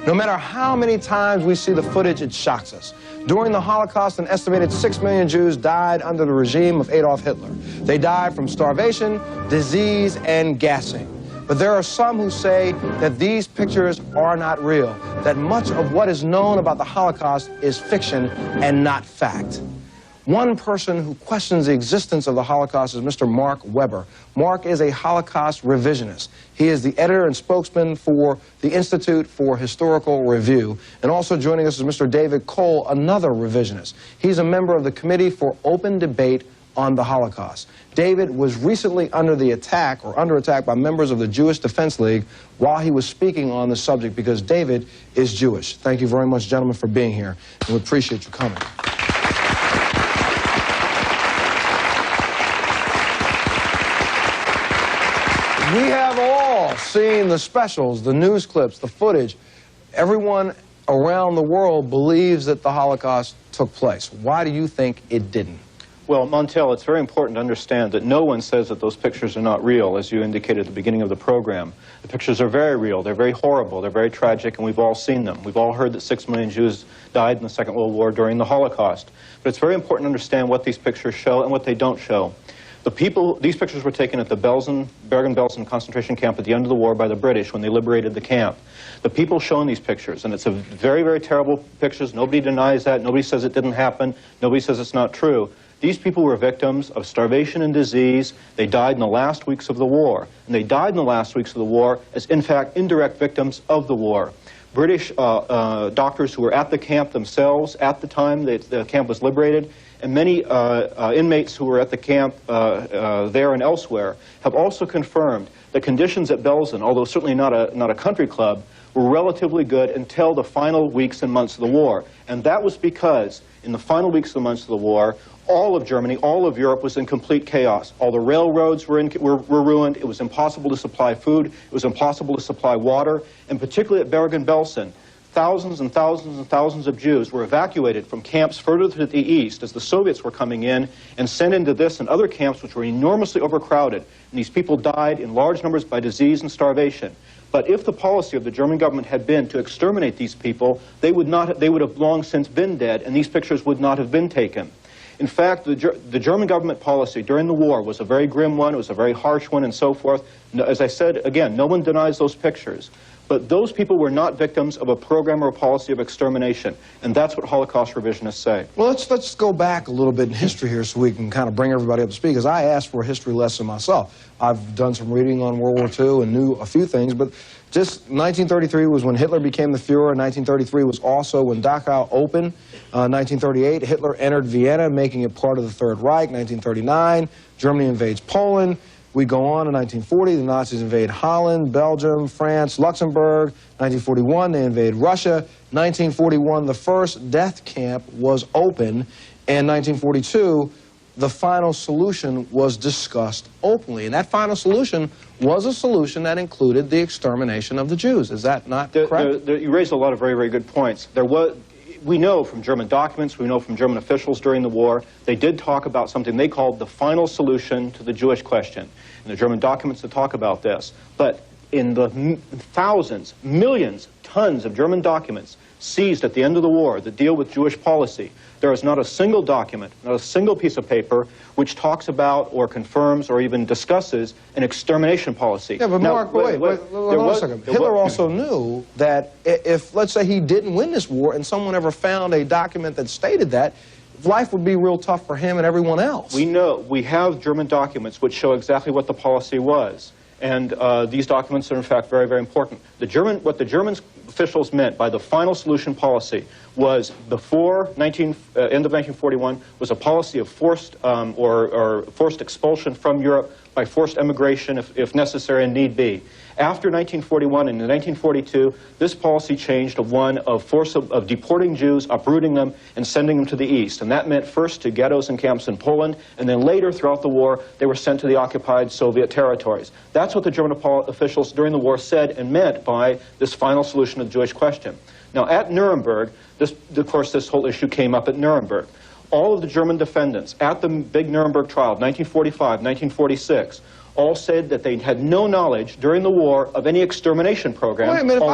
No matter how many times we see the footage, it shocks us. During the Holocaust, an estimated 6 million Jews died under the regime of Adolf Hitler. They died from starvation, disease, and gassing. But there are some who say that these pictures are not real, that much of what is known about the Holocaust is fiction and not fact. One person who questions the existence of the Holocaust is Mr. Mark Weber. Mark is a Holocaust revisionist. He is the editor and spokesman for the Institute for Historical Review. And also joining us is Mr. David Cole, another revisionist. He's a member of the Committee for Open Debate on the Holocaust. David was recently under attack by members of the Jewish Defense League while he was speaking on the subject because David is Jewish. Thank you very much, gentlemen, for being here, and we appreciate you coming. We have all seen the specials, the news clips, the footage. Everyone around the world believes that the Holocaust took place. Why do you think it didn't? Well, Montel, it's very important to understand that no one says that those pictures are not real, as you indicated at the beginning of the program. The pictures are very real, they're very horrible, they're very tragic, and we've all seen them. We've all heard that 6 million Jews died in the Second World War during the Holocaust. But it's very important to understand what these pictures show and what they don't show. These pictures were taken at the Bergen-Belsen concentration camp at the end of the war by the British when they liberated the camp. The people shown these pictures, and it's a very, very terrible pictures. Nobody denies that. Nobody says it didn't happen. Nobody says it's not true. These people were victims of starvation and disease. They died in the last weeks of the war. And they died in the last weeks of the war as, in fact, indirect victims of the war. British doctors who were at the camp themselves at the time the camp was liberated, and many inmates who were at the camp there and elsewhere have also confirmed that conditions at Belsen, although certainly not a country club, were relatively good until the final weeks and months of the war. And that was because in the final weeks and months of the war, all of Germany, all of Europe was in complete chaos. All the railroads were ruined. It was impossible to supply food. It was impossible to supply water. And particularly at Bergen-Belsen, thousands and thousands and thousands of Jews were evacuated from camps further to the east as the Soviets were coming in and sent into this and other camps which were enormously overcrowded. And these people died in large numbers by disease and starvation. But if the policy of the German government had been to exterminate these people, they would have long since been dead, and these pictures would not have been taken. In fact, the German government policy during the war was a very grim one, it was a very harsh one, and so forth. As I said, again, no one denies those pictures. But those people were not victims of a program or a policy of extermination, and that's what Holocaust revisionists say. Well, let's go back a little bit in history here so we can kind of bring everybody up to speed, because I asked for a history lesson myself. I've done some reading on World War II and knew a few things, but just 1933 was when Hitler became the Fuhrer. 1933 was also when Dachau opened. 1938, Hitler entered Vienna, making it part of the Third Reich. 1939, Germany invades Poland. We go on in 1940, the Nazis invade Holland, Belgium, France, Luxembourg. 1941, they invade Russia. 1941, the first death camp was open. And 1942, the final solution was discussed openly. And that final solution was a solution that included the extermination of the Jews. Is that not correct? You raised a lot of very, very good points. We know from German documents, we know from German officials during the war, they did talk about something they called the final solution to the Jewish question. And the German documents that talk about this. But in the thousands, millions, tons of German documents seized at the end of the war that deal with Jewish policy, there is not a single document, not a single piece of paper which talks about or confirms or even discusses an extermination policy. Yeah, but Mark, wait a second. Hitler also knew that if, let's say, he didn't win this war and someone ever found a document that stated that, life would be real tough for him and everyone else. We know, we have German documents which show exactly what the policy was. And these documents are, in fact, very, very important. What the German officials meant by the final solution policy was before end of 1941 was a policy of forced forced expulsion from Europe by forced emigration if necessary and need be. After 1941 and in 1942, this policy changed to one of deporting Jews, uprooting them, and sending them to the east. And that meant first to ghettos and camps in Poland, and then later throughout the war, they were sent to the occupied Soviet territories. That's what the German officials during the war said and meant by this final solution of the Jewish question. Now, at Nuremberg, of course, this whole issue came up at Nuremberg. All of the German defendants at the big Nuremberg trial of 1945, 1946, all said that they had no knowledge during the war of any extermination program. Wait a minute, if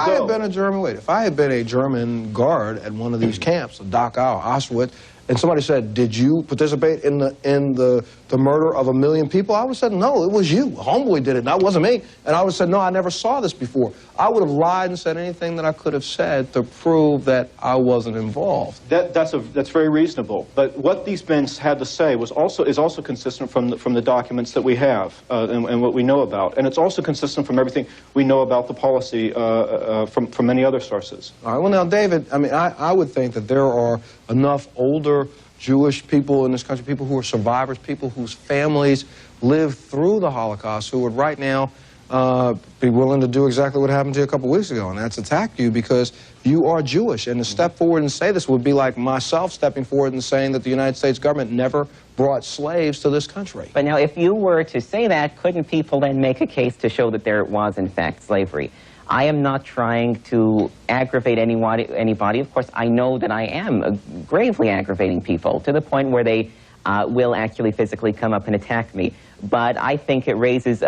I had been a German guard at one of these camps, Dachau, Auschwitz, and somebody said, did you participate in the murder of 1 million people? I would have said, no, it was you. Homeboy did it, and that wasn't me. And I would have said, no, I never saw this before. I would have lied and said anything that I could have said to prove that I wasn't involved. That's very reasonable. But what these men had to say is also consistent from the documents that we have and what we know about. And it's also consistent from everything we know about the policy from many other sources. All right, well, now, David, I mean, I would think that there are enough older Jewish people in this country, people who are survivors, people whose families lived through the Holocaust, who would right now be willing to do exactly what happened to you a couple weeks ago, and that's attack you because you are Jewish. And to step forward and say this would be like myself stepping forward and saying that the United States government never brought slaves to this country. But now, if you were to say that, couldn't people then make a case to show that there was, in fact, slavery? I am not trying to aggravate anybody. Of course, I know that I am gravely aggravating people to the point where they will actually physically come up and attack me. But I think it raises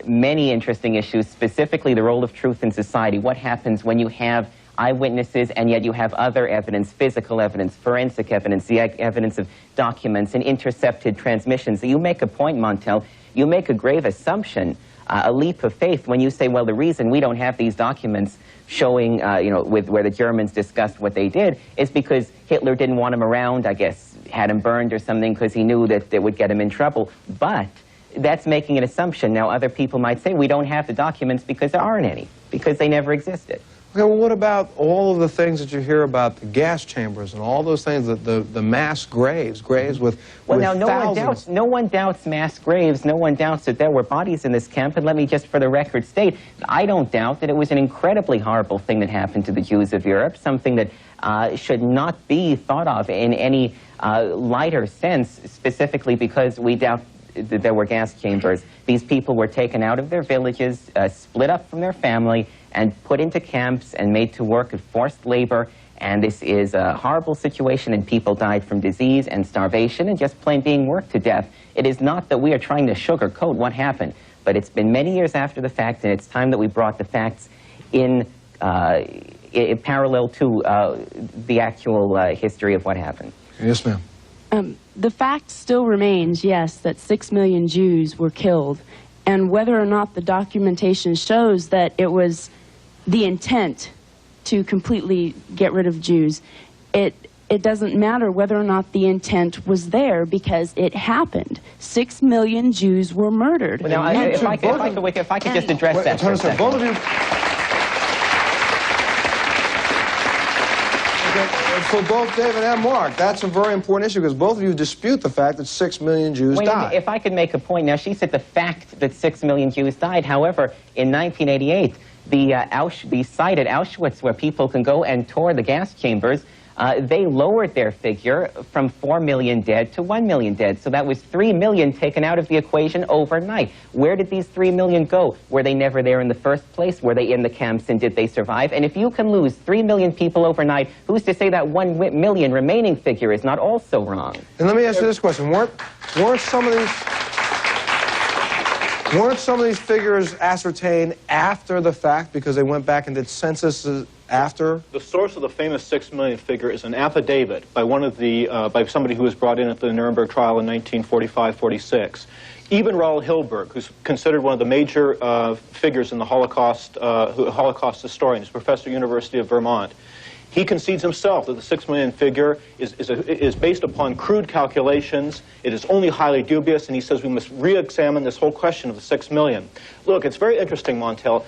many interesting issues, specifically the role of truth in society. What happens when you have eyewitnesses and yet you have other evidence, physical evidence, forensic evidence, the evidence of documents and intercepted transmissions? You make a point, Montel. You make a grave assumption, a leap of faith when you say, well, the reason we don't have these documents showing, you know, where the Germans discussed what they did is because Hitler didn't want him around, I guess, had him burned or something because he knew that it would get him in trouble. But that's making an assumption. Now, other people might say we don't have the documents because there aren't any, because they never existed. Okay, well, what about all of the things that you hear about the gas chambers and all those things, the mass graves with well, now, thousands? no one doubts mass graves. No one doubts that there were bodies in this camp. And let me just, for the record, state, I don't doubt that it was an incredibly horrible thing that happened to the Jews of Europe, something that should not be thought of in any lighter sense, specifically because we doubt that there were gas chambers. These people were taken out of their villages, split up from their family, and put into camps and made to work at forced labor. And this is a horrible situation, and people died from disease and starvation and just plain being worked to death. It is not that we are trying to sugarcoat what happened, but it's been many years after the fact, and it's time that we brought the facts in parallel to the actual history of what happened. Yes, ma'am. The fact still remains, yes, that 6 million Jews were killed, and whether or not the documentation shows that it was the intent to completely get rid of Jews, it doesn't matter whether or not the intent was there because it happened. 6 million Jews were murdered. Well, now, if I could just address that for a second. Both of you. For both David and Mark, that's a very important issue because both of you dispute the fact that 6 million Jews died. If I could make a point, now she said the fact that 6 million Jews died. However, in 1988, the site at Auschwitz where people can go and tour the gas chambers, they lowered their figure from 4 million dead to 1 million dead. So that was 3 million taken out of the equation overnight. Where did these 3 million go? Were they never there in the first place? Were they in the camps and did they survive? And if you can lose 3 million people overnight, who's to say that 1 million remaining figure is not also wrong? And let me ask you this question. Weren't some of these figures ascertained after the fact because they went back and did censuses after? The source of the famous 6 million figure is an affidavit by by somebody who was brought in at the Nuremberg trial in 1945-46. Even Raoul Hilberg, who's considered one of the major figures in the Holocaust, Holocaust historian, is a professor at the University of Vermont. He concedes himself that the 6 million figure is based upon crude calculations. It is only highly dubious, and he says we must re-examine this whole question of the 6 million. Look, it's very interesting, Montel.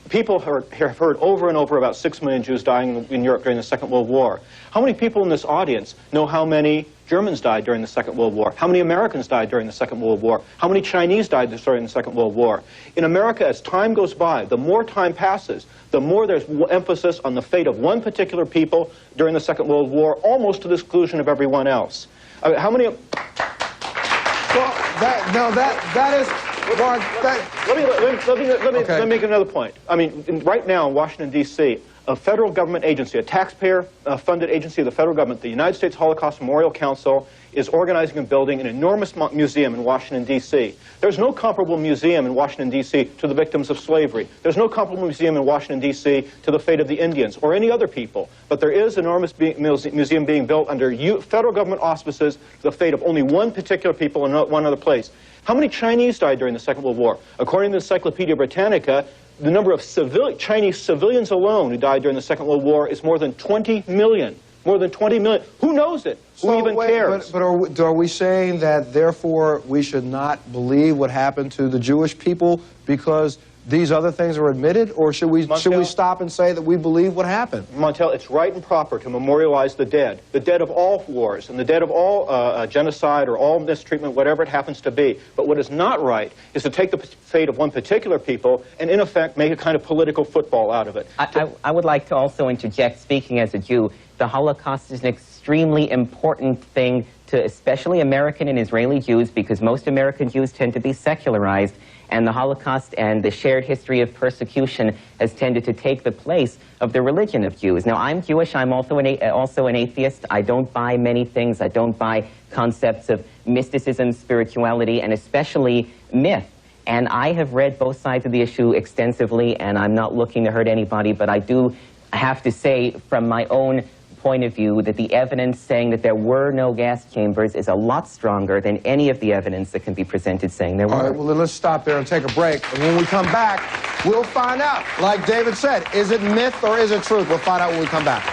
People have heard over and over about 6 million Jews dying in Europe during the Second World War. How many people in this audience know how many Germans died during the Second World War? How many Americans died during the Second World War? How many Chinese died during the Second World War? In America, as time goes by, the more time passes, the more there's emphasis on the fate of one particular people during the Second World War, almost to the exclusion of everyone else. How many... Well, that is... Mark, let me make another point. I mean, right now in Washington, D.C., a federal government agency, a taxpayer-funded agency of the federal government, the United States Holocaust Memorial Council, is organizing and building an enormous museum in Washington, D.C. There's no comparable museum in Washington, D.C. to the victims of slavery. There's no comparable museum in Washington, D.C. to the fate of the Indians or any other people. But there is an enormous museum being built under federal government auspices to the fate of only one particular people in one other place. How many Chinese died during the Second World War? According to the Encyclopedia Britannica, the number of Chinese civilians alone who died during the Second World War is more than 20 million. More than 20 million. Who knows it? Who even cares? But are we saying that, therefore, we should not believe what happened to the Jewish people because these other things are admitted? Or should we stop and say that we believe what happened? Montel, it's right and proper to memorialize the dead of all wars, and the dead of all genocide or all mistreatment, whatever it happens to be. But what is not right is to take the fate of one particular people and, in effect, make a kind of political football out of it. I would like to also interject, speaking as a Jew, the Holocaust is an extremely important thing to especially American and Israeli Jews, because most American Jews tend to be secularized, and the Holocaust and the shared history of persecution has tended to take the place of the religion of Jews. Now, I'm Jewish. I'm also an atheist. I don't buy many things. I don't buy concepts of mysticism, spirituality, and especially myth. And I have read both sides of the issue extensively, and I'm not looking to hurt anybody, but I do have to say, from my own point of view, that the evidence saying that there were no gas chambers is a lot stronger than any of the evidence that can be presented saying there were. All right, well, then let's stop there and take a break. And when we come back, we'll find out. Like David said, is it myth or is it truth? We'll find out when we come back.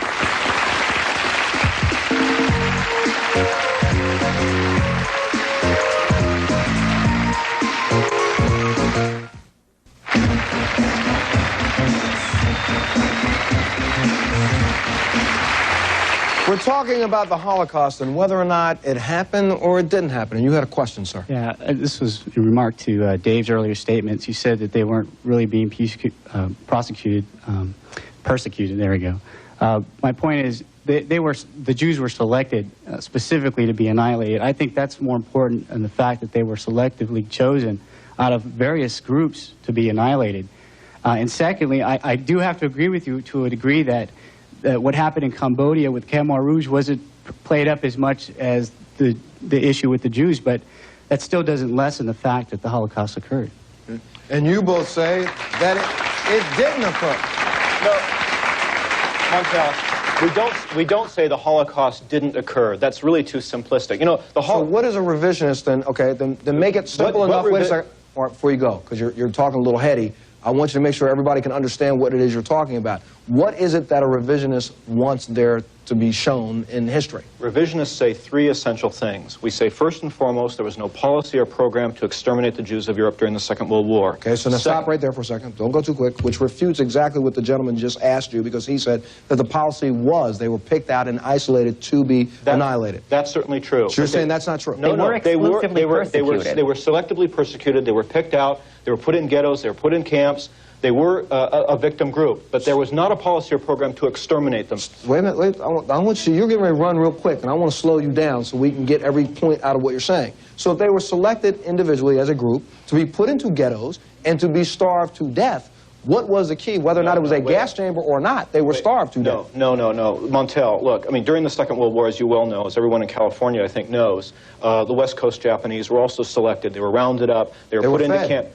We're talking about the Holocaust and whether or not it happened or it didn't happen. And you had a question, sir. Yeah, this was in remark to Dave's earlier statements. You said that they weren't really being persecuted. There we go. My point is, the Jews were selected specifically to be annihilated. I think that's more important than the fact that they were selectively chosen out of various groups to be annihilated. And secondly, I do have to agree with you to a degree that what happened in Cambodia with Khmer Rouge wasn't played up as much as the issue with the Jews, but that still doesn't lessen the fact that the Holocaust occurred. And you both say that it didn't occur. No, Montel, we don't say the Holocaust didn't occur. That's really too simplistic. You know, so what is a revisionist then? Okay, then make it simple enough. Wait a second, all right, before you go, because you're talking a little heady. I want you to make sure everybody can understand what it is you're talking about. What is it that a revisionist wants there to be shown in history? Revisionists say three essential things. We say, first and foremost, there was no policy or program to exterminate the Jews of Europe during the Second World War. Okay, so now stop right there for a second. Don't go too quick, which refutes exactly what the gentleman just asked you, because he said that the policy was they were picked out and isolated to be annihilated. That's certainly true. So you're saying that's not true? They were exclusively persecuted. They were selectively persecuted. They were picked out. They were put in ghettos. They were put in camps. They were a victim group, but there was not a policy or program to exterminate them. Wait a minute, wait. I want you, you're getting ready to run real quick, and I want to slow you down so we can get every point out of what you're saying. So they were selected individually as a group to be put into ghettos and to be starved to death. What was the key? Whether or not it was a gas chamber or not, they were starved to death. No. Montel, look, I mean, during the Second World War, as you well know, as everyone in California, I think, knows, the West Coast Japanese were also selected. They were rounded up. They were put into camp.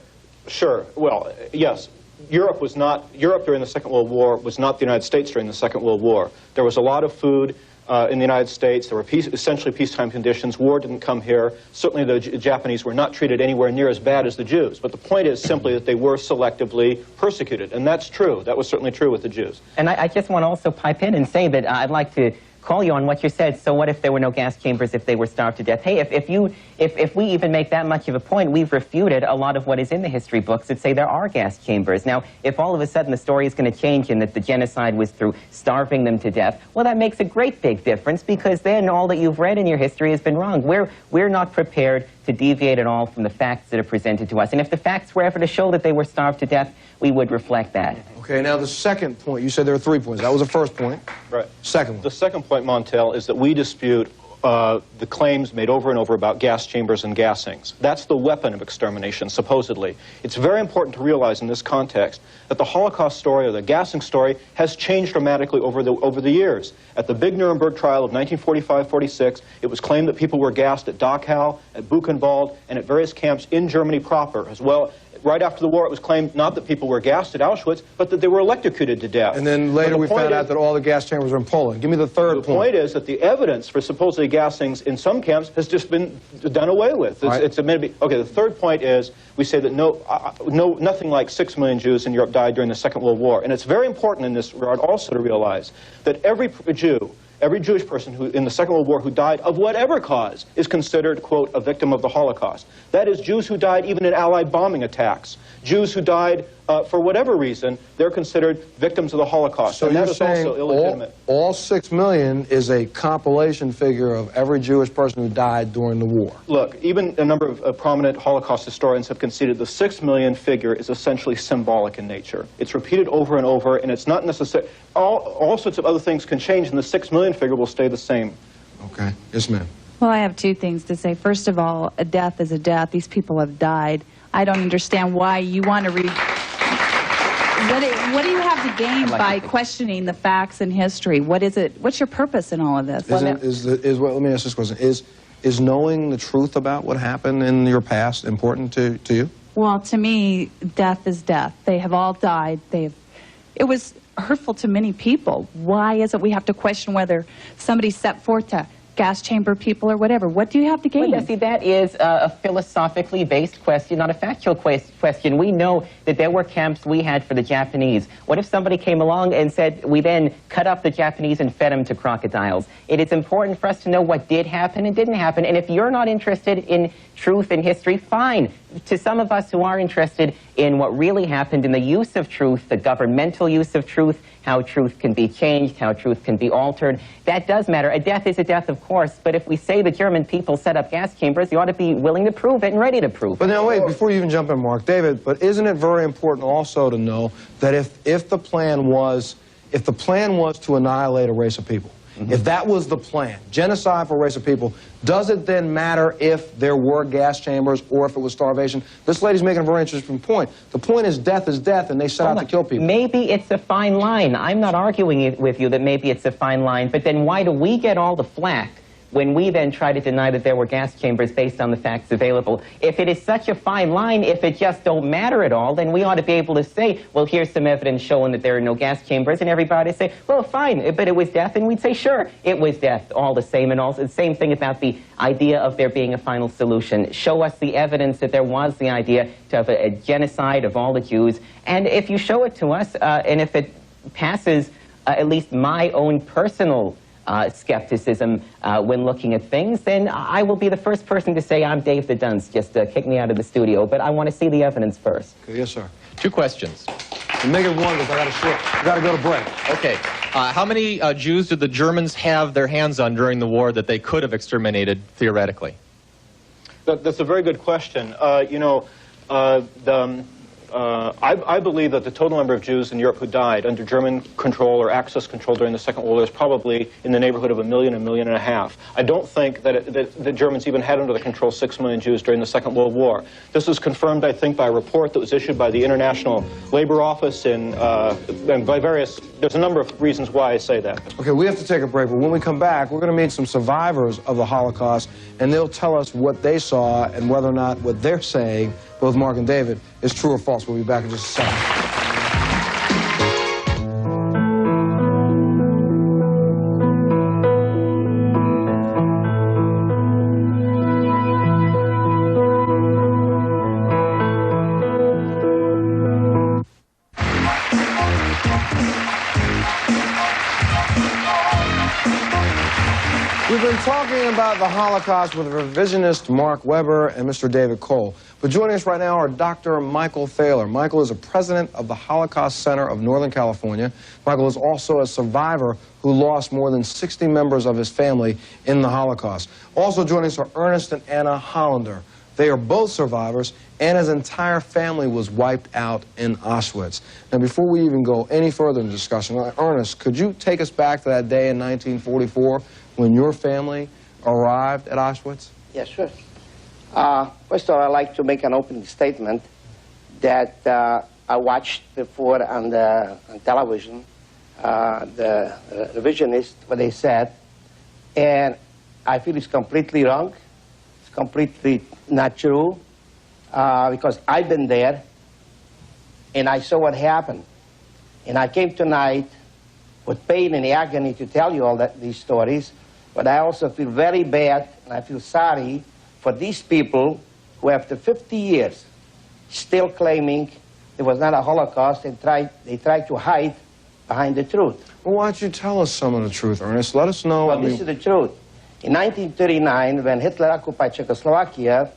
Sure. Well, yes. Europe during the Second World War was not the United States during the Second World War. There was a lot of food in the United States. There were essentially peacetime conditions. War didn't come here. Certainly the Japanese were not treated anywhere near as bad as the Jews. But the point is simply that they were selectively persecuted. And that's true. That was certainly true with the Jews. And I just want to also pipe in and say that I'd like to call you on what you said. So what if there were no gas chambers, if they were starved to death? Hey, if we even make that much of a point, we've refuted a lot of what is in the history books that say there are gas chambers. Now, if all of a sudden the story is going to change and that the genocide was through starving them to death, well, that makes a great big difference, because then all that you've read in your history has been wrong. We're not prepared to deviate at all from the facts that are presented to us. And if the facts were ever to show that they were starved to death, we would reflect that. Okay, now the second point, you said there are 3 points. That was the first point. Right. Second one. The second point, Montel, is that we dispute the claims made over and over about gas chambers and gassings. That's the weapon of extermination, supposedly. It's very important to realize in this context that the Holocaust story, or the gassing story, has changed dramatically over the years. At the big Nuremberg trial of 1945-46, it was claimed that people were gassed at Dachau, at Buchenwald, and at various camps in Germany proper as well. Right after the war, it was claimed not that people were gassed at Auschwitz, but that they were electrocuted to death. And then later we found out that all the gas chambers were in Poland. Give me the third point. The point is that the evidence for supposedly gassings in some camps has just been done away with. It's admitted to be. Okay, the third point is we say that nothing like 6 million Jews in Europe died during the Second World War. And it's very important in this regard also to realize that every Jew, every Jewish person who, in the Second World War who died of whatever cause is considered, quote, a victim of the Holocaust. That is, Jews who died even in Allied bombing attacks. Jews who died for whatever reason, they're considered victims of the Holocaust. So and you're that is saying also illegitimate. all 6 million is a compilation figure of every Jewish person who died during the war? Look, even a number of prominent Holocaust historians have conceded the 6 million figure is essentially symbolic in nature. It's repeated over and over, and it's not necessary. All sorts of other things can change, and the 6 million figure will stay the same. Okay. Yes, ma'am. Well, I have two things to say. First of all, a death is a death. These people have died. I don't understand why you want to what do you have to gain by questioning the facts and history? What is it? What's your purpose in all of this? Let me ask this question. Is knowing the truth about what happened in your past important to you? Well, to me, death is death. They have all died. It was hurtful to many people. Why is it we have to question whether somebody set forth to gas chamber people or whatever? What do you have to gain? Well, see, that is a philosophically based question, not a factual question. We know that there were camps we had for the Japanese. What if somebody came along and said, we then cut up the Japanese and fed them to crocodiles? It is important for us to know what did happen and didn't happen. And if you're not interested in truth and history, fine. To some of us who are interested in what really happened, in the use of truth, the governmental use of truth, how truth can be changed, how truth can be altered, that does matter. A death is a death, of course, but if we say the German people set up gas chambers, you ought to be willing to prove it and ready to prove it. But now wait, before you even jump in, Mark, David, but isn't it very important also to know that if the plan was to annihilate a race of people, if that was the plan, genocide for a race of people, does it then matter if there were gas chambers or if it was starvation? This lady's making a very interesting point. The point is death, and they set out to kill people. Maybe it's a fine line. I'm not arguing with you that maybe it's a fine line, but then why do we get all the flack when we then try to deny that there were gas chambers based on the facts available? If it is such a fine line, if it just don't matter at all, then we ought to be able to say, well, here's some evidence showing that there are no gas chambers, and everybody say, well, fine, but it was death, and we'd say, sure, it was death, all the same, and also the same thing about the idea of there being a final solution. Show us the evidence that there was the idea to have a genocide of all the Jews, and if you show it to us, and if it passes at least my own personal skepticism when looking at things, then I will be the first person to say I'm Dave the Dunce. Just kick me out of the studio. But I want to see the evidence first. Okay, yes, sir. 2 questions. And make it one because I got to go to break. Okay. How many Jews did the Germans have their hands on during the war that they could have exterminated theoretically? That's a very good question. I believe that the total number of Jews in Europe who died under German control or Axis control during the Second World War is probably in the neighborhood of 1 million, 1.5 million. I don't think that the Germans even had under their control 6 million Jews during the Second World War. This is confirmed, I think, by a report that was issued by the International Labor Office and by various, there's a number of reasons why I say that. Okay, we have to take a break, but when we come back, we're going to meet some survivors of the Holocaust, and they'll tell us what they saw and whether or not what they're saying, both Mark and David, is true or false. We'll be back in just a second. We've been talking about the Holocaust with revisionist Mark Weber and Mr. David Cole. But joining us right now are Dr. Michael Thaler. Michael is a president of the Holocaust Center of Northern California. Michael is also a survivor who lost more than 60 members of his family in the Holocaust. Also joining us are Ernest and Anna Hollander. They are both survivors. Anna's entire family was wiped out in Auschwitz. Now, before we even go any further in the discussion, Ernest, could you take us back to that day in 1944 when your family arrived at Auschwitz? Yes, sure. First of all, I'd like to make an opening statement that I watched before on television, the revisionists, what they said, and I feel it's completely wrong. It's completely not true, because I've been there, and I saw what happened. And I came tonight with pain and agony to tell you all these stories, but I also feel very bad, and I feel sorry for these people who, after 50 years, still claiming there was not a Holocaust, and they tried to hide behind the truth. Well, why don't you tell us some of the truth, Ernest? Let us know. Well, this is the truth. In 1939, when Hitler occupied Czechoslovakia,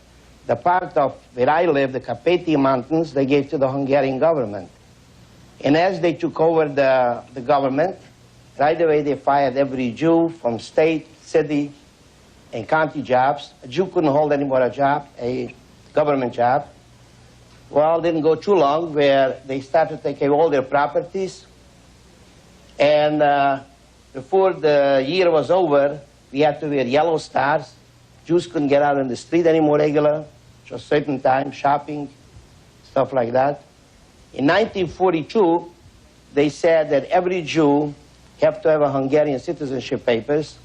the part of where I live, the Carpathian Mountains, they gave to the Hungarian government. And as they took over the government, right away they fired every Jew from state, city, and county jobs. A Jew couldn't hold any more a job, a government job. Well, it didn't go too long where they started taking all their properties. And before the year was over, we had to wear yellow stars. Jews couldn't get out on the street anymore regular, just certain time, shopping, stuff like that. In 1942, they said that every Jew have to have a Hungarian citizenship papers.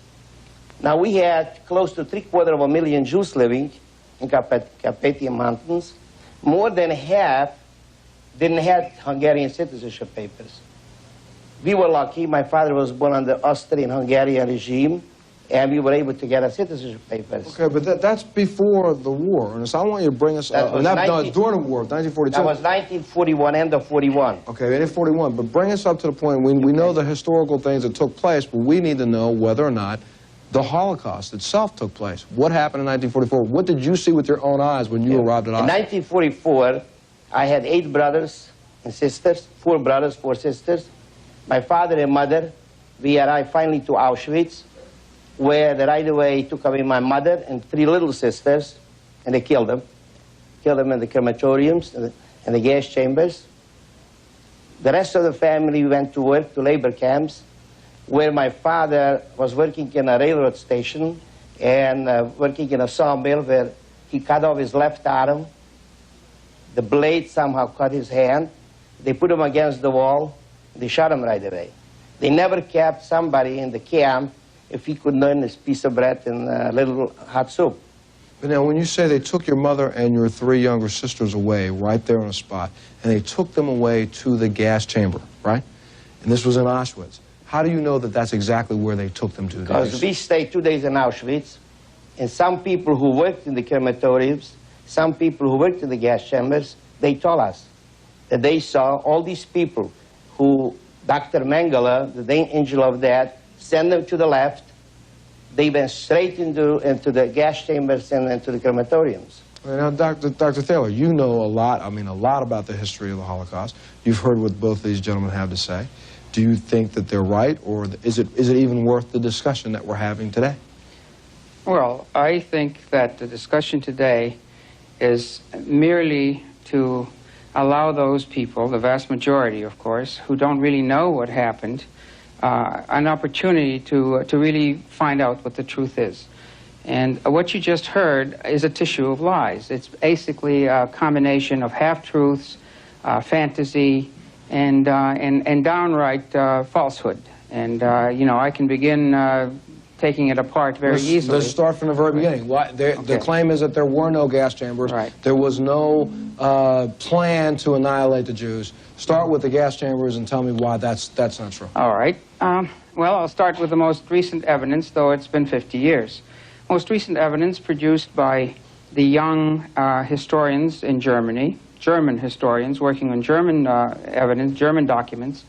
Now, we had close to 750,000 Jews living in Carpathian Mountains. More than half didn't have Hungarian citizenship papers. We were lucky. My father was born under Austrian-Hungarian regime, and we were able to get our citizenship papers. Okay, but that's before the war, Ernest. I want you to bring us... That was during the war, 1942. That was 1941, end of 41. Okay, end of 41. But bring us up to the point, we know the historical things that took place, but we need to know whether or not the Holocaust itself took place. What happened in 1944? What did you see with your own eyes when you arrived at Auschwitz? In 1944, I had 8 brothers and sisters, 4 brothers, 4 sisters. My father and mother, we arrived finally to Auschwitz, where they right away took away my mother and 3 little sisters, and they killed them. Killed them in the crematoriums and the gas chambers. The rest of the family went to work to labor camps, where my father was working in a railroad station and working in a sawmill where he cut off his left arm. The blade somehow cut his hand. They put him against the wall. They shot him right away. They never kept somebody in the camp if he could earn his piece of bread and a little hot soup. But now, when you say they took your mother and your 3 younger sisters away right there on the spot, and they took them away to the gas chamber, right? And this was in Auschwitz. How do you know that that's exactly where they took them to? Because we stayed 2 days in Auschwitz, and some people who worked in the crematoriums, some people who worked in the gas chambers, they told us that they saw all these people who Dr. Mengele, the angel of death, sent them to the left. They went straight into the gas chambers and into the crematoriums. Now, Dr. Thaler, you know a lot about the history of the Holocaust. You've heard what both these gentlemen have to say. Do you think that they're right, or is it even worth the discussion that we're having today? Well, I think that the discussion today is merely to allow those people, the vast majority, of course, who don't really know what happened, an opportunity to really find out what the truth is. And what you just heard is a tissue of lies. It's basically a combination of half-truths, fantasy, and downright falsehood. And, you know, I can begin taking it apart very easily. Let's start from the very beginning. The claim is that there were no gas chambers. Right. There was no plan to annihilate the Jews. Start with the gas chambers and tell me why that's not true. All right. Well, I'll start with the most recent evidence, though it's been 50 years. Most recent evidence produced by the young historians in Germany, German historians working on German evidence, German documents,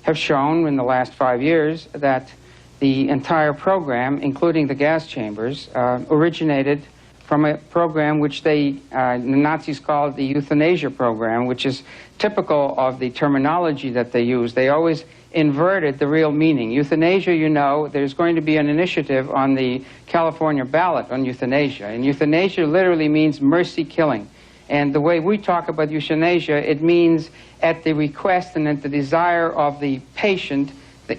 have shown in the last 5 years that the entire program, including the gas chambers, originated from a program which the Nazis called the euthanasia program, which is typical of the terminology that they use. They always inverted the real meaning. Euthanasia, you know, there's going to be an initiative on the California ballot on euthanasia. And euthanasia literally means mercy killing. And the way we talk about euthanasia, it means at the request and at the desire of the patient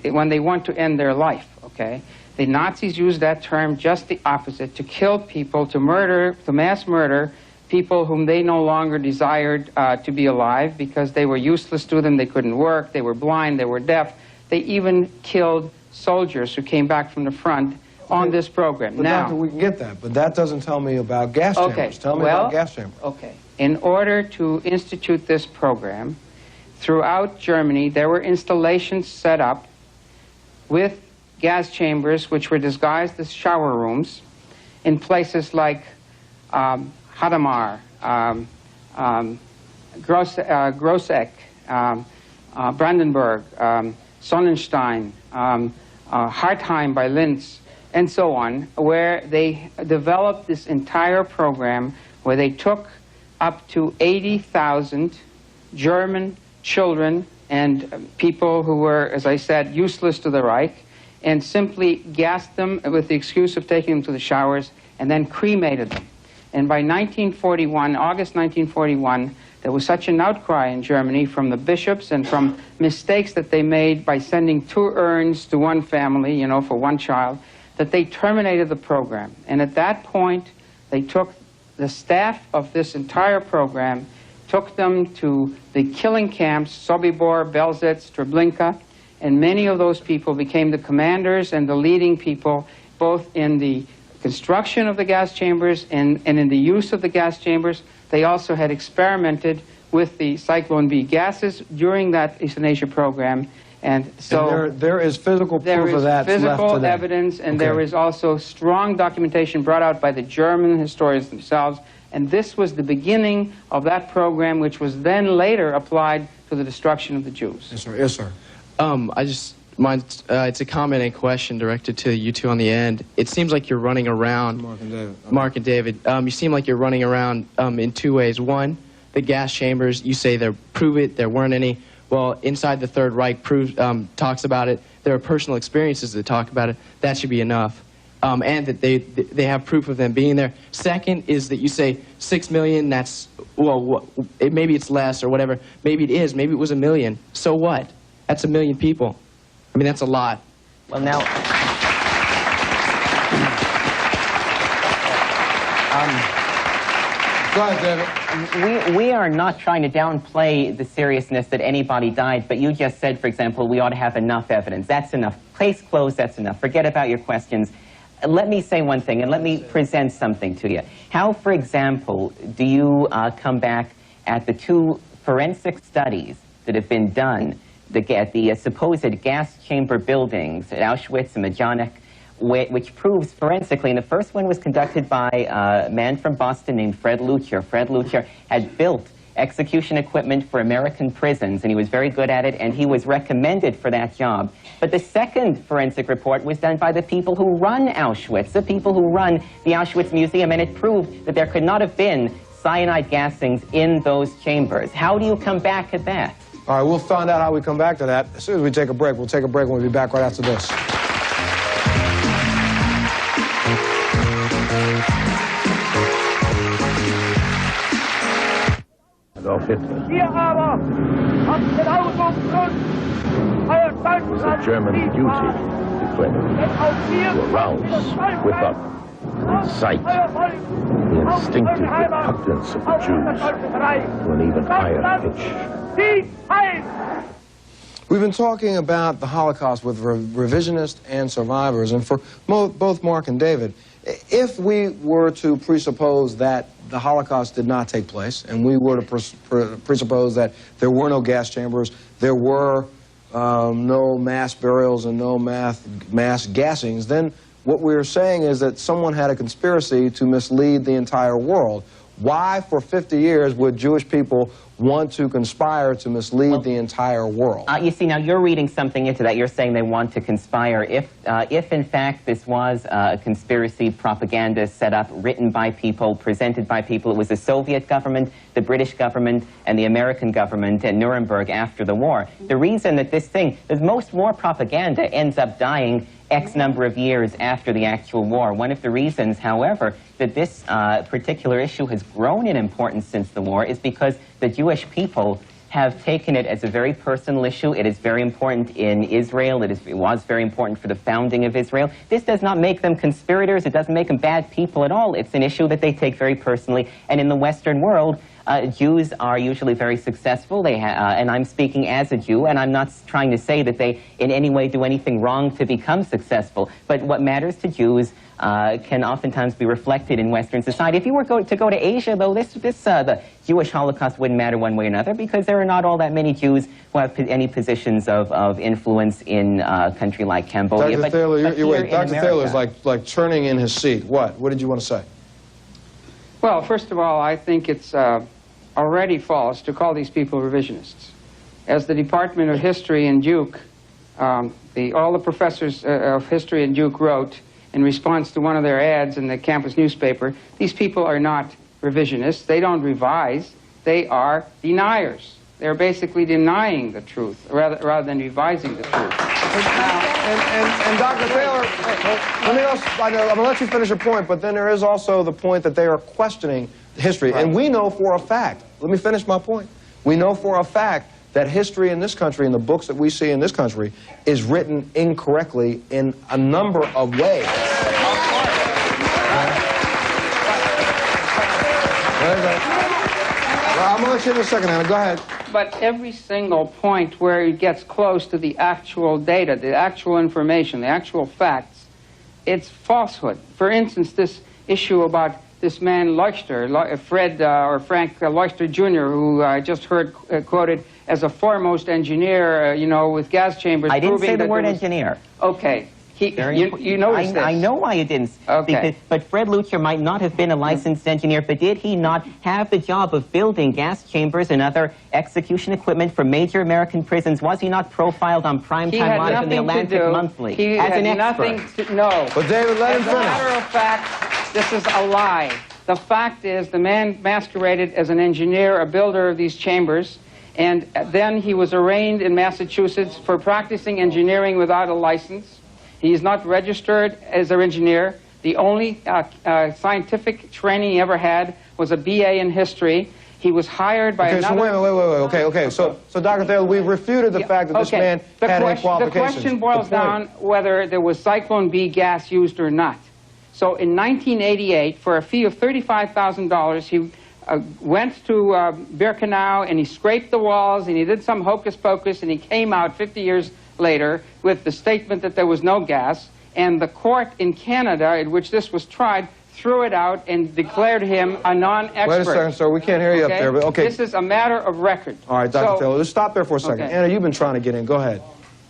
when they want to end their life, okay? The Nazis used that term just the opposite, to kill people, to murder, to mass murder people whom they no longer desired to be alive because they were useless to them, they couldn't work, they were blind, they were deaf. They even killed soldiers who came back from the front on this program. But now, Doctor, we can get that, but that doesn't tell me about gas chambers. Tell me about gas chambers. Okay. In order to institute this program, throughout Germany, there were installations set up with gas chambers which were disguised as shower rooms in places like Hadamar, Grosseck, Brandenburg, Sonnenstein, Hartheim by Linz, and so on, where they developed this entire program where they took up to 80,000 German children and people who were, as I said, useless to the Reich, and simply gassed them with the excuse of taking them to the showers, and then cremated them. And by 1941, August 1941, there was such an outcry in Germany from the bishops and from mistakes that they made by sending 2 urns to one family, you know, for one child, that they terminated the program. And at that point, they took the staff of this entire program, took them to the killing camps, Sobibor, Belzec, Treblinka, and many of those people became the commanders and the leading people, both in the construction of the gas chambers and in the use of the gas chambers. They also had experimented with the Cyclone B gases during that Euthanasia program. And so and there is physical proof of that left today. There is physical evidence, and there is also strong documentation brought out by the German historians themselves. And this was the beginning of that program, which was then later applied to the destruction of the Jews. Yes, sir. Yes, sir. It's a comment and question directed to you two on the end. It seems like you're running around. Mark and David. Okay. Mark and David. You seem like you're running around in 2 ways. One, the gas chambers, you say prove it, there weren't any. Well, Inside the Third Reich talks about it. There are personal experiences that talk about it. That should be enough. And that they have proof of them being there. Second is that you say 6 million, that's, well, maybe it's less or whatever. Maybe it is. Maybe it was 1 million. So what? That's 1 million people. I mean, that's a lot. Well, now, Go ahead, David. we are not trying to downplay the seriousness that anybody died, but you just said, for example, we ought to have enough evidence. That's enough. Case closed, that's enough. Forget about your questions. Let me say one thing, and let me present something to you. How, for example, do you come back at the 2 forensic studies that have been done at the supposed gas chamber buildings at Auschwitz and Majdanek, which proves forensically, and the first one was conducted by a man from Boston named Fred Lucher. Fred Lucher had built execution equipment for American prisons, and he was very good at it, and he was recommended for that job. But the second forensic report was done by the people who run Auschwitz, the people who run the Auschwitz Museum, and it proved that there could not have been cyanide gassings in those chambers. How do you come back at that? All right, we'll find out how we come back to that as soon as we take a break. We'll take a break and we'll be back right after this. Adolf Hitler was a German duty, declared, to arouse, whip up, incite the instinctive repugnance of the Jews to an even higher pitch. We've been talking about the Holocaust with revisionists and survivors, and for both Mark and David, if we were to presuppose that the Holocaust did not take place, and we were to presuppose that there were no gas chambers, there were no mass burials and no mass gassings, then what we're saying is that someone had a conspiracy to mislead the entire world. Why, for 50 years, would Jewish people want to conspire to mislead the entire world? You see, now you're reading something into that. You're saying they want to conspire. If in fact this was a conspiracy propaganda set up, written by people, presented by people, it was the Soviet government, the British government, and the American government at Nuremberg after the war. The reason that most war propaganda ends up dying X number of years after the actual war. One of the reasons, however, that this particular issue has grown in importance since the war is because the Jewish people have taken it as a very personal issue. It is very important in Israel. It was very important for the founding of Israel. This does not make them conspirators. It doesn't make them bad people at all. It's an issue that they take very personally. And in the Western world, Jews are usually very successful. And I'm speaking as a Jew, and I'm not trying to say that they in any way do anything wrong to become successful. But what matters to Jews can oftentimes be reflected in Western society. If you were to go to Asia, though, the Jewish Holocaust wouldn't matter one way or another, because there are not all that many Jews who have any positions of influence in a country like Cambodia. Dr. Thaler, Dr. Thaler's like churning in his seat. What did you want to say? Well, first of all, I think it's already false to call these people revisionists. As the Department of History in Duke, all the professors of history in Duke wrote in response to one of their ads in the campus newspaper, these people are not revisionists. They don't revise. They are deniers. They're basically denying the truth rather than revising the truth. And Dr. Thaler, I'm going to let you finish your point, but then there is also the point that they are questioning history. Right. And we know for a fact, let me finish my point, we know for a fact that history in this country and the books that we see in this country is written incorrectly in a number of ways. Well, I'm going to let you in a second, Anna. Go ahead. But every single point where it gets close to the actual data, the actual information, the actual facts, it's falsehood. For instance, this issue about this man Leuchter, Frank Leuchter Jr., who I just heard quoted as a foremost engineer, with gas chambers. I didn't say the word engineer. Okay. You noticed this. I know why you didn't. Okay. But Fred Leuchter might not have been a licensed engineer, but did he not have the job of building gas chambers and other execution equipment for major American prisons? Was he not profiled on primetime live in the Atlantic Monthly as an expert? No. But David, let him finish. As a matter of fact, this is a lie. The fact is the man masqueraded as an engineer, a builder of these chambers, and then he was arraigned in Massachusetts for practicing engineering without a license. He is not registered as an engineer. The only scientific training he ever had was a BA in history. He was hired by another... So wait. So Dr. Thaler, we've refuted the fact that this man had any qualifications. The question boils down whether there was Zyklon B gas used or not. So in 1988, for a fee of $35,000, he went to Birkenau and he scraped the walls and he did some hocus pocus and he came out 50 years later with the statement that there was no gas, and the court in Canada in which this was tried threw it out and declared him a non-expert. Wait a second, sir. We can't hear you up there. But okay. This is a matter of record. All right, Dr. Thaler, let's stop there for a second. Okay. Anna, you've been trying to get in. Go ahead.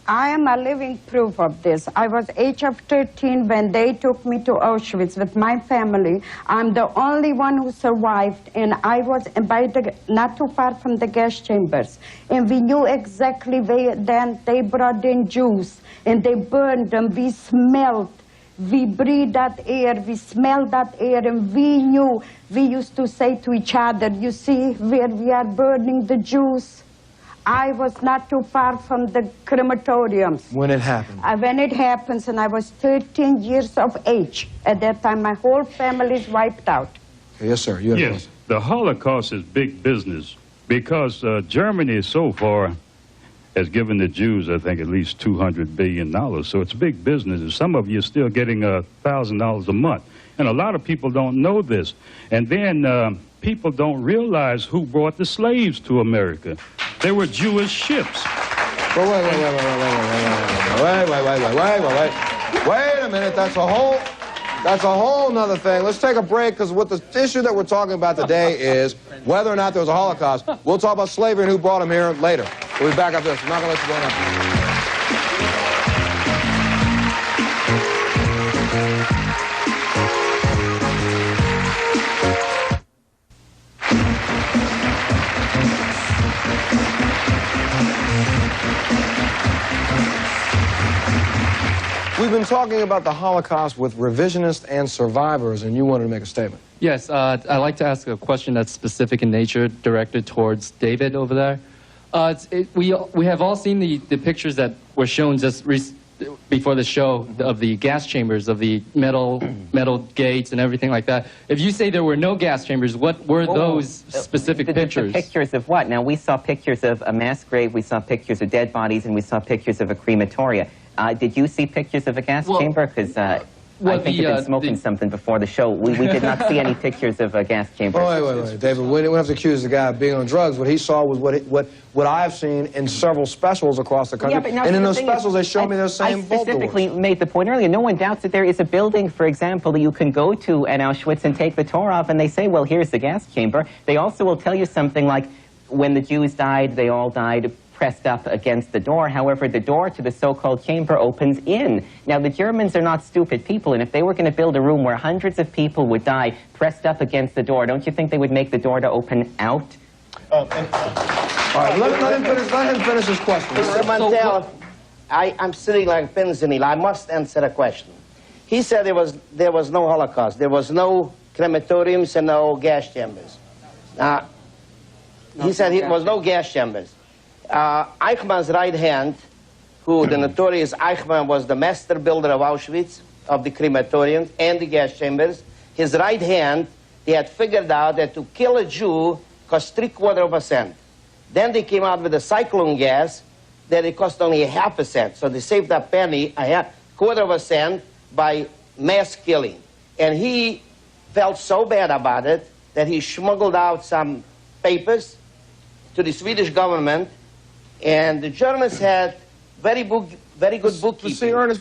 I am a living proof of this. I was age of 13 when they took me to Auschwitz with my family. I'm the only one who survived, and I was not too far from the gas chambers. And we knew exactly where then they brought in Jews, and they burned them. We smelled. We breathed that air, we smelled that air, and we knew. We used to say to each other, you see where we are burning the Jews? I was not too far from the crematoriums. When it happened? When it happens, and I was 13 years of age. At that time, my whole family is wiped out. Yes, sir. You have yes, the Holocaust is big business because Germany so far has given the Jews, I think, at least $200 billion. So it's big business. And some of you are still getting $1,000 a month. And a lot of people don't know this. And then people don't realize who brought the slaves to America. They were Jewish ships. Well, wait a minute. That's a whole nother thing. Let's take a break, because what the issue that we're talking about today is whether or not there was a Holocaust. We'll talk about slavery and who brought them here later. We'll be back after this. I'm not going to let you go on. We've been talking about the Holocaust with revisionists and survivors, and you wanted to make a statement. Yes, I'd like to ask a question that's specific in nature, directed towards David over there. We have all seen the pictures that were shown just before the show of the gas chambers, of the metal gates and everything like that. If you say there were no gas chambers, what were those specific pictures? The pictures of what? Now, we saw pictures of a mass grave, we saw pictures of dead bodies, and we saw pictures of a crematoria. Did you see pictures of a gas chamber? Because I think you've been smoking something before the show. We did not see any pictures of a gas chamber. Wait, David. We don't have to accuse the guy of being on drugs. What he saw was what I've seen in several specials across the country. Yeah, and in those specials, they show me those same I specifically made the point earlier. No one doubts that there is a building, for example, that you can go to at Auschwitz and take the tour of, and they say, well, here's the gas chamber. They also will tell you something like, when the Jews died, they all died pressed up against the door. However, the door to the so-called chamber opens in. Now, the Germans are not stupid people, and if they were going to build a room where hundreds of people would die pressed up against the door, don't you think they would make the door to open out? All right, let him finish his question. Mr. Montel, I'm sitting like pins in the I must answer a question. He said there was no Holocaust. There was no crematoriums and no gas chambers. He said there was no gas chambers. Eichmann's right hand, who the notorious Eichmann was the master builder of Auschwitz, of the crematoriums and the gas chambers, his right hand, they had figured out that to kill a Jew cost 3/4 cent. Then they came out with a cyclone gas that it cost only 1/2 cent. So they saved a penny, 1/4 cent by mass killing. And he felt so bad about it that he smuggled out some papers to the Swedish government. And the Germans had very good bookkeeping. See, Ernest,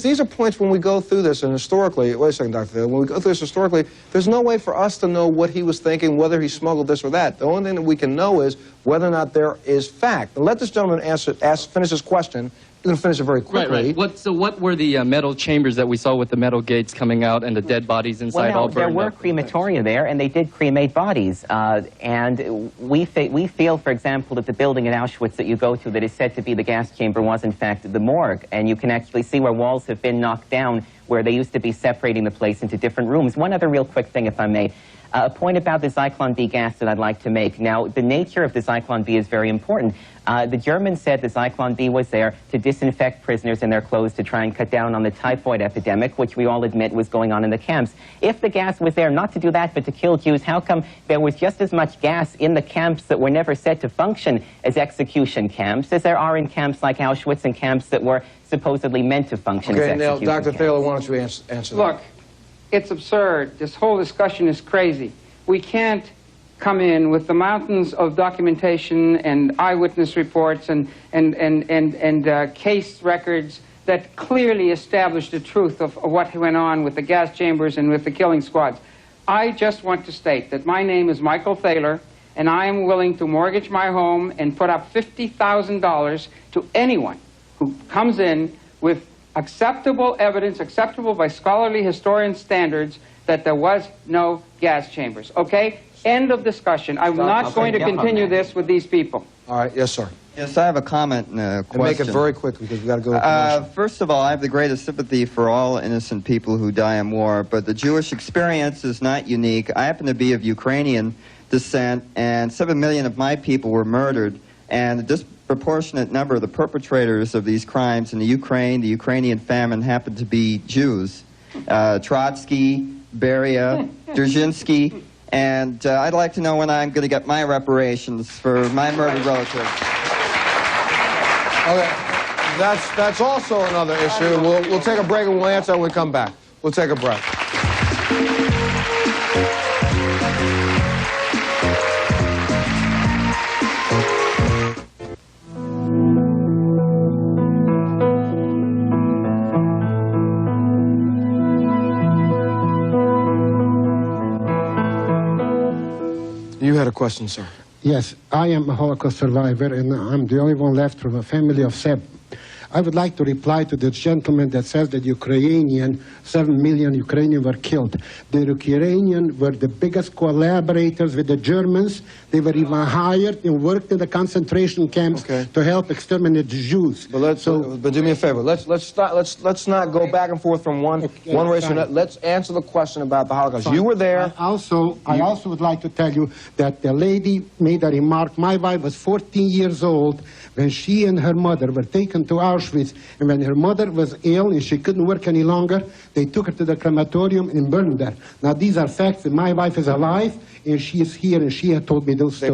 these are points when we go through this, and historically, wait a second, Dr. Thiel, when we go through this historically, there's no way for us to know what he was thinking, whether he smuggled this or that. The only thing that we can know is whether or not there is fact. Now, let this gentleman finish his question. He's going to finish it very quickly. Right. So what were the metal chambers that we saw with the metal gates coming out and the dead bodies inside all burned there were crematoria there, and they did cremate bodies. And we feel, for example, that the building in Auschwitz that you go to that is said to be the gas chamber was, in fact, the morgue. And you can actually see where walls have been knocked down, where they used to be separating the place into different rooms. One other real quick thing, if I may. A point about the Zyklon B gas that I'd like to make. Now, the nature of the Zyklon B is very important. The Germans said the Zyklon B was there to disinfect prisoners in their clothes to try and cut down on the typhoid epidemic, which we all admit was going on in the camps. If the gas was there not to do that but to kill Jews, how come there was just as much gas in the camps that were never said to function as execution camps as there are in camps like Auschwitz and camps that were supposedly meant to function as execution camps? Okay, now, Dr. Thaler, why don't you answer that? Look, it's absurd. This whole discussion is crazy. We can't come in with the mountains of documentation and eyewitness reports and case records that clearly establish the truth of what went on with the gas chambers and with the killing squads. I just want to state that my name is Michael Thaler, and I am willing to mortgage my home and put up $50,000 to anyone who comes in with acceptable evidence, acceptable by scholarly historian standards, that there was no gas chambers. Okay? End of discussion. I'm not going to continue this with these people. All right. Yes, sir. Yes, I have a comment and a question. And make it very quick because we've got to go to commercial. First of all, I have the greatest sympathy for all innocent people who die in war, but the Jewish experience is not unique. I happen to be of Ukrainian descent, and 7 million of my people were murdered, and a disproportionate number of the perpetrators of these crimes in the Ukrainian famine happened to be Jews. Trotsky, Beria, Dzerzhinsky, and I'd like to know when I'm going to get my reparations for my murdered relatives. Okay, that's also another issue. We'll take a break and we'll answer when we come back. We'll take a break. You had a question, sir. Yes, I am a Holocaust survivor, and I'm the only one left from a family of 7. I would like to reply to the gentleman that says that 7 million Ukrainians were killed. The Ukrainians were the biggest collaborators with the Germans. They were even hired and worked in the concentration camps to help exterminate the Jews. But but do me a favor. Let's not go back and forth from one race to another. Let's answer the question about the Holocaust. You were there. I also would like to tell you that the lady made a remark. My wife was 14 years old when she and her mother were taken to Auschwitz. Auschwitz. And when her mother was ill and she couldn't work any longer, they took her to the crematorium and burned her. Now, these are facts. My wife is alive, and she is here, and she had told me those stories.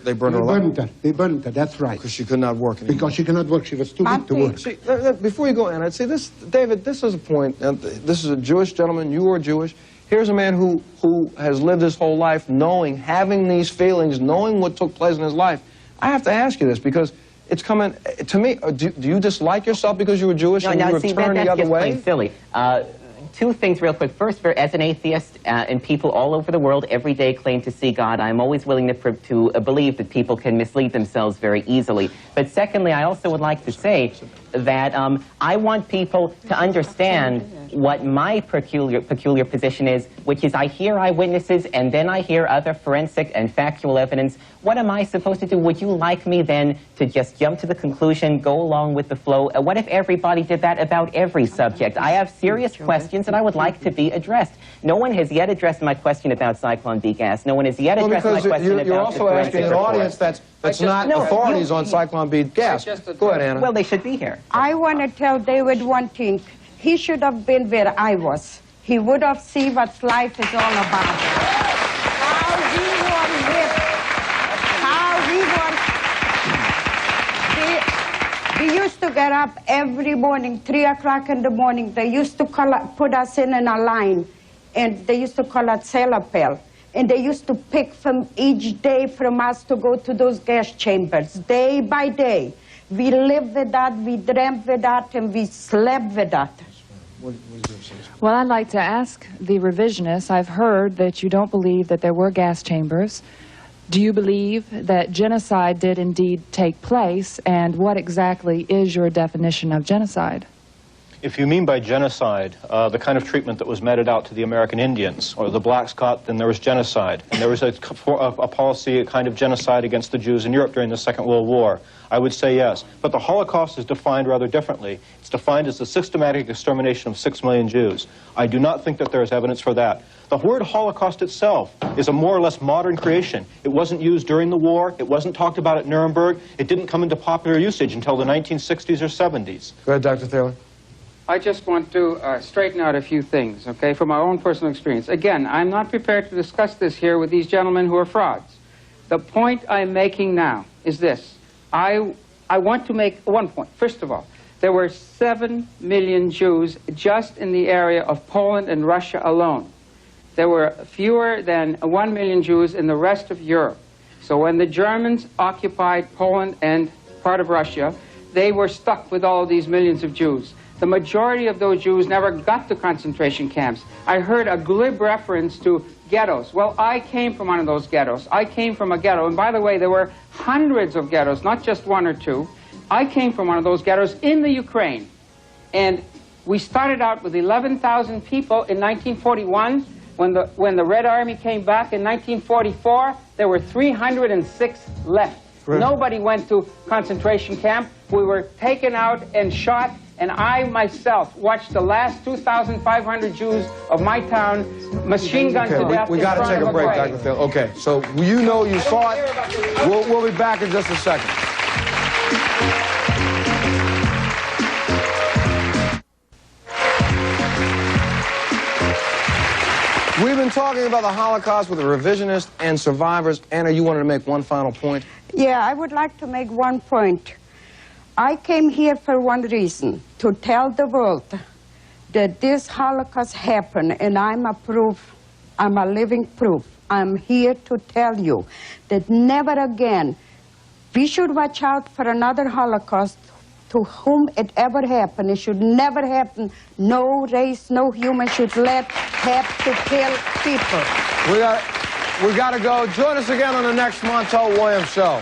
They burned her alive? They burned her, that's right. Because she could not work anymore. Because she could not work. She was too weak to work. See, before you go, Anna, see, this, David, this is a point. This is a Jewish gentleman. You are Jewish. Here's a man who has lived his whole life knowing, having these feelings, knowing what took place in his life. I have to ask you this because it's coming, to me, do you dislike yourself because you were Jewish and you were turned the other way? That's silly. Two things real quick. First, as an atheist, and people all over the world every day claim to see God, I'm always willing to believe that people can mislead themselves very easily. But secondly, I also would like to say that I want people to understand what my peculiar position is, which is I hear eyewitnesses and then I hear other forensic and factual evidence. What am I supposed to do? Would you like me then to just jump to the conclusion, go along with the flow? What if everybody did that about every subject? I have serious questions that I would like to be addressed. No one has yet addressed my question about Cyclone B gas. No one has yet addressed my question about you're also asking an audience that's not authorities on Cyclone B gas. Go ahead, Anna. Well, they should be here. I want to tell David one thing. He should have been where I was. He would have seen what life is all about. How we were lived. How we were. We used to get up every morning, 3 o'clock in the morning. They used to put us in a line, and they used to call it celapel. And they used to pick from each day from us to go to those gas chambers, day by day. We lived with that, we dreamt with that, and we slept with that. Well, I'd like to ask the revisionists, I've heard that you don't believe that there were gas chambers. Do you believe that genocide did indeed take place, and what exactly is your definition of genocide? If you mean by genocide the kind of treatment that was meted out to the American Indians or the blacks caught, then there was genocide. And there was a policy, a kind of genocide against the Jews in Europe during the Second World War. I would say yes. But the Holocaust is defined rather differently. It's defined as the systematic extermination of 6 million Jews. I do not think that there is evidence for that. The word Holocaust itself is a more or less modern creation. It wasn't used during the war. It wasn't talked about at Nuremberg. It didn't come into popular usage until the 1960s or 70s. Go ahead, Dr. Thaler. I just want to straighten out a few things, okay, from my own personal experience. Again, I'm not prepared to discuss this here with these gentlemen who are frauds. The point I'm making now is this. I want to make one point. First of all, there were 7 million Jews just in the area of Poland and Russia alone. There were fewer than 1 million Jews in the rest of Europe. So when the Germans occupied Poland and part of Russia, they were stuck with all of these millions of Jews. The majority of those Jews never got to concentration camps. I heard a glib reference to ghettos. Well, I came from one of those ghettos. I came from a ghetto. And by the way, there were hundreds of ghettos, not just 1 or 2. I came from one of those ghettos in the Ukraine. And we started out with 11,000 people in 1941. When the Red Army came back in 1944, there were 306 left. Right. Nobody went to concentration camp. We were taken out and shot. And I myself watched the last 2,500 Jews of my town machine gunned to death. We got to take a break, Dr. Thiel. Okay, so you know you saw it. We'll be back in just a second. We've been talking about the Holocaust with the revisionists and survivors. Anna, you wanted to make one final point? Yeah, I would like to make one point. I came here for one reason, to tell the world that this Holocaust happened, and I'm a proof, I'm a living proof. I'm here to tell you that never again, we should watch out for another Holocaust to whom it ever happened. It should never happen. No race, no human should have to kill people. We got to go. Join us again on the next Montel Williams Show.